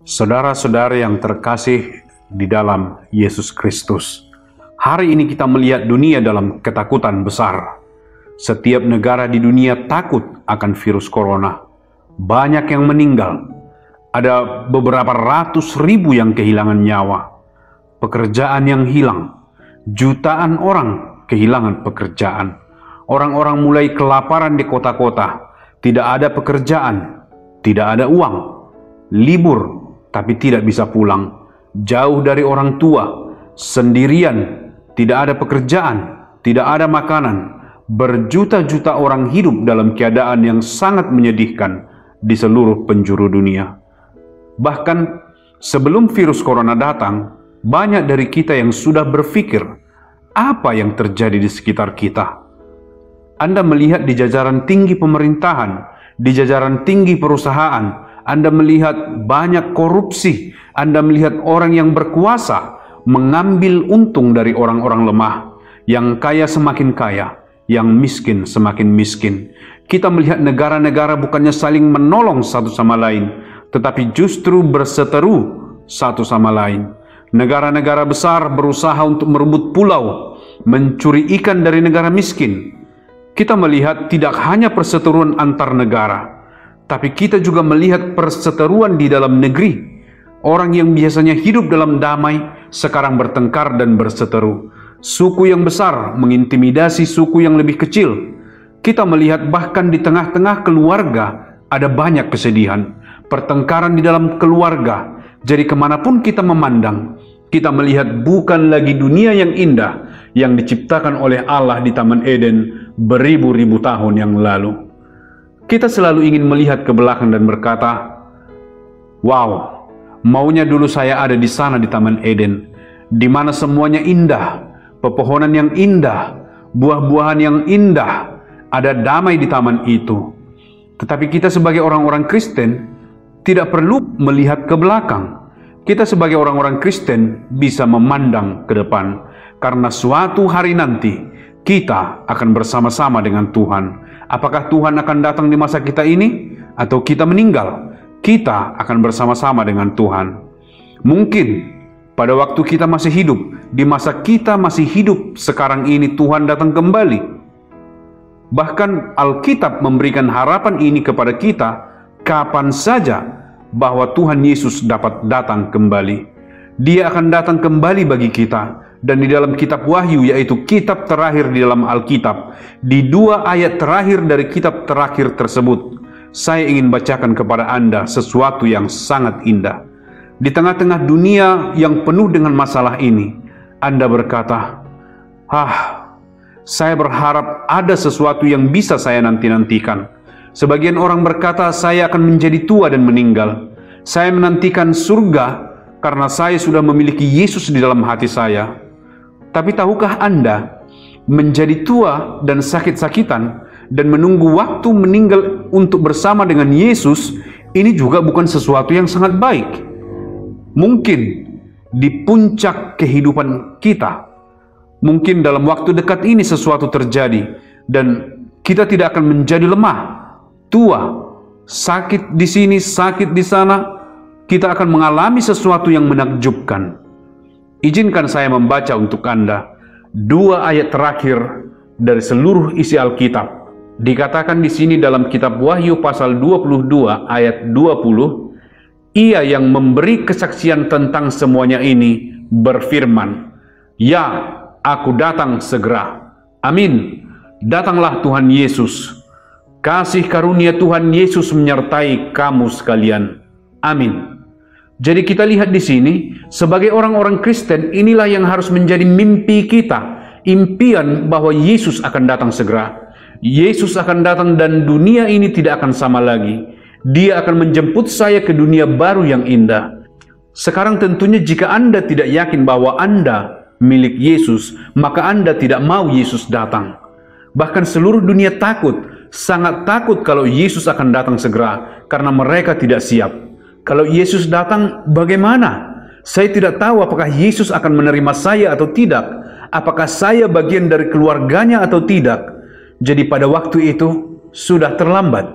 Saudara-saudara yang terkasih di dalam Yesus Kristus, hari ini kita melihat dunia dalam ketakutan besar. Setiap negara di dunia takut akan virus corona. Banyak yang meninggal. Ada beberapa ratus ribu yang kehilangan nyawa. Pekerjaan yang hilang. Jutaan orang kehilangan pekerjaan. Orang-orang mulai kelaparan di kota-kota. Tidak ada pekerjaan, tidak ada uang. Libur tapi tidak bisa pulang, jauh dari orang tua, sendirian, tidak ada pekerjaan, tidak ada makanan. Berjuta-juta orang hidup dalam keadaan yang sangat menyedihkan di seluruh penjuru dunia. Bahkan sebelum virus corona datang, banyak dari kita yang sudah berpikir, apa yang terjadi di sekitar kita? Anda melihat di jajaran tinggi pemerintahan, di jajaran tinggi perusahaan, Anda melihat banyak korupsi, Anda melihat orang yang berkuasa mengambil untung dari orang-orang lemah, yang kaya semakin kaya, yang miskin semakin miskin. Kita melihat negara-negara bukannya saling menolong satu sama lain, tetapi justru berseteru satu sama lain. Negara-negara besar berusaha untuk merebut pulau, mencuri ikan dari negara miskin. Kita melihat tidak hanya perseteruan antar negara, tapi kita juga melihat perseteruan di dalam negeri. Orang yang biasanya hidup dalam damai, sekarang bertengkar dan berseteru. Suku yang besar mengintimidasi suku yang lebih kecil. Kita melihat bahkan di tengah-tengah keluarga ada banyak kesedihan. Pertengkaran di dalam keluarga. Jadi kemanapun kita memandang, kita melihat bukan lagi dunia yang indah yang diciptakan oleh Allah di Taman Eden beribu-ribu tahun yang lalu. Kita selalu ingin melihat ke belakang dan berkata, wow, maunya dulu saya ada di sana di Taman Eden, di mana semuanya indah, pepohonan yang indah, buah-buahan yang indah, ada damai di taman itu. Tetapi kita sebagai orang-orang Kristen tidak perlu melihat ke belakang. Kita sebagai orang-orang Kristen bisa memandang ke depan, karena suatu hari nanti kita akan bersama-sama dengan Tuhan. Apakah Tuhan akan datang di masa kita ini atau kita meninggal? Kita akan bersama-sama dengan Tuhan. Mungkin pada waktu kita masih hidup, di masa kita masih hidup sekarang ini, Tuhan datang kembali. Bahkan Alkitab memberikan harapan ini kepada kita kapan saja, bahwa Tuhan Yesus dapat datang kembali. Dia akan datang kembali bagi kita. Dan di dalam kitab Wahyu, yaitu kitab terakhir di dalam Alkitab, di 2 ayat terakhir dari kitab terakhir tersebut, saya ingin bacakan kepada Anda sesuatu yang sangat indah. Di tengah-tengah dunia yang penuh dengan masalah ini, Anda berkata, saya berharap ada sesuatu yang bisa saya nanti-nantikan. Sebagian orang berkata, saya akan menjadi tua dan meninggal. Saya menantikan surga karena saya sudah memiliki Yesus di dalam hati saya. Tapi tahukah Anda, menjadi tua dan sakit-sakitan dan menunggu waktu meninggal untuk bersama dengan Yesus, ini juga bukan sesuatu yang sangat baik. Mungkin di puncak kehidupan kita, mungkin dalam waktu dekat ini sesuatu terjadi, dan kita tidak akan menjadi lemah, tua, sakit di sini, sakit di sana. Kita akan mengalami sesuatu yang menakjubkan. Izinkan saya membaca untuk Anda 2 ayat terakhir dari seluruh isi Alkitab. Dikatakan di sini dalam kitab Wahyu pasal 22 ayat 20, Ia yang memberi kesaksian tentang semuanya ini berfirman, ya, aku datang segera. Amin. Datanglah Tuhan Yesus. Kasih karunia Tuhan Yesus menyertai kamu sekalian. Amin. Jadi kita lihat di sini, sebagai orang-orang Kristen, inilah yang harus menjadi mimpi kita. Impian bahwa Yesus akan datang segera. Yesus akan datang dan dunia ini tidak akan sama lagi. Dia akan menjemput saya ke dunia baru yang indah. Sekarang tentunya jika Anda tidak yakin bahwa Anda milik Yesus, maka Anda tidak mau Yesus datang. Bahkan seluruh dunia takut, sangat takut kalau Yesus akan datang segera, karena mereka tidak siap. Kalau Yesus datang, bagaimana? Saya tidak tahu apakah Yesus akan menerima saya atau tidak. Apakah saya bagian dari keluarganya atau tidak. Jadi pada waktu itu, sudah terlambat.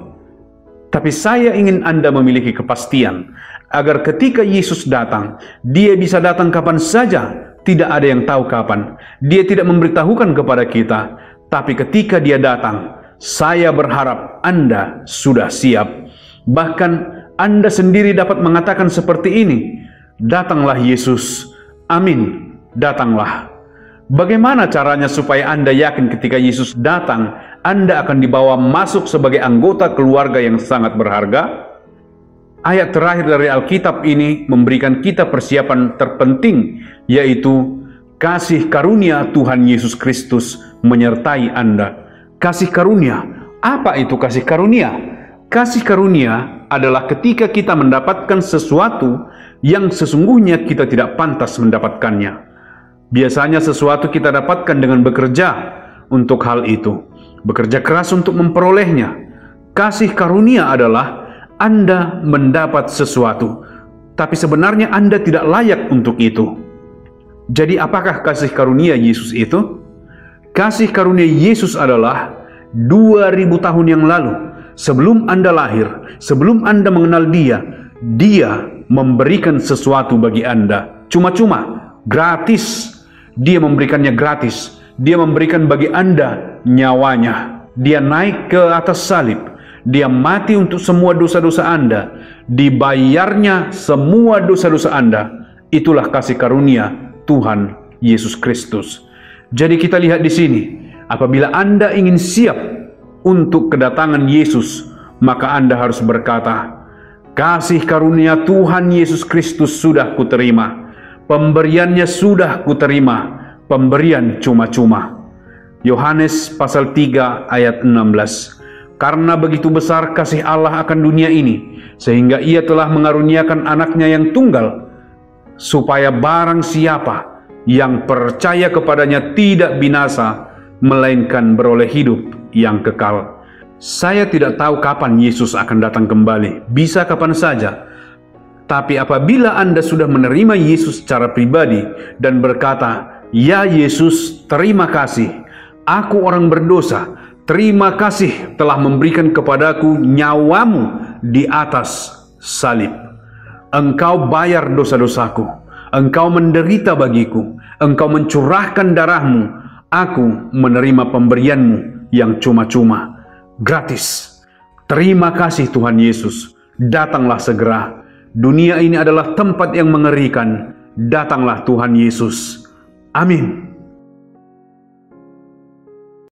Tapi saya ingin Anda memiliki kepastian, agar ketika Yesus datang, Dia bisa datang kapan saja, tidak ada yang tahu kapan. Dia tidak memberitahukan kepada kita, tapi ketika Dia datang, saya berharap Anda sudah siap. Bahkan Anda sendiri dapat mengatakan seperti ini, "Datanglah Yesus, amin, datanglah." Bagaimana caranya supaya Anda yakin ketika Yesus datang, Anda akan dibawa masuk sebagai anggota keluarga yang sangat berharga? Ayat terakhir dari Alkitab ini memberikan kita persiapan terpenting, yaitu kasih karunia Tuhan Yesus Kristus menyertai Anda. Kasih karunia, apa itu kasih karunia? Kasih karunia adalah ketika kita mendapatkan sesuatu yang sesungguhnya kita tidak pantas mendapatkannya. Biasanya sesuatu kita dapatkan dengan bekerja untuk hal itu, bekerja keras untuk memperolehnya. Kasih karunia adalah Anda mendapat sesuatu, tapi sebenarnya Anda tidak layak untuk itu. Jadi apakah kasih karunia Yesus itu? Kasih karunia Yesus adalah 2000 tahun yang lalu, sebelum Anda lahir, sebelum Anda mengenal Dia, Dia memberikan sesuatu bagi Anda. Cuma-cuma, gratis. Dia memberikannya gratis. Dia memberikan bagi Anda nyawanya. Dia naik ke atas salib. Dia mati untuk semua dosa-dosa Anda. Dibayarnya semua dosa-dosa Anda. Itulah kasih karunia Tuhan Yesus Kristus. Jadi kita lihat di sini, apabila Anda ingin siap untuk kedatangan Yesus, maka Anda harus berkata, "Kasih karunia Tuhan Yesus Kristus sudah kuterima. Pemberiannya sudah kuterima, pemberian cuma-cuma." Yohanes pasal 3 ayat 16. Karena begitu besar kasih Allah akan dunia ini, sehingga Ia telah mengaruniakan anaknya yang tunggal, supaya barang siapa yang percaya kepadanya tidak binasa, melainkan beroleh hidup yang kekal. Saya tidak tahu kapan Yesus akan datang kembali, bisa kapan saja. Tapi apabila Anda sudah menerima Yesus secara pribadi dan berkata, "Ya Yesus, terima kasih, aku orang berdosa, terima kasih telah memberikan kepadaku nyawamu di atas salib. Engkau bayar dosa-dosaku, Engkau menderita bagiku, Engkau mencurahkan darahmu, aku menerima pemberianmu yang cuma-cuma, gratis. Terima kasih Tuhan Yesus, datanglah segera. Dunia ini adalah tempat yang mengerikan. Datanglah Tuhan Yesus. Amin."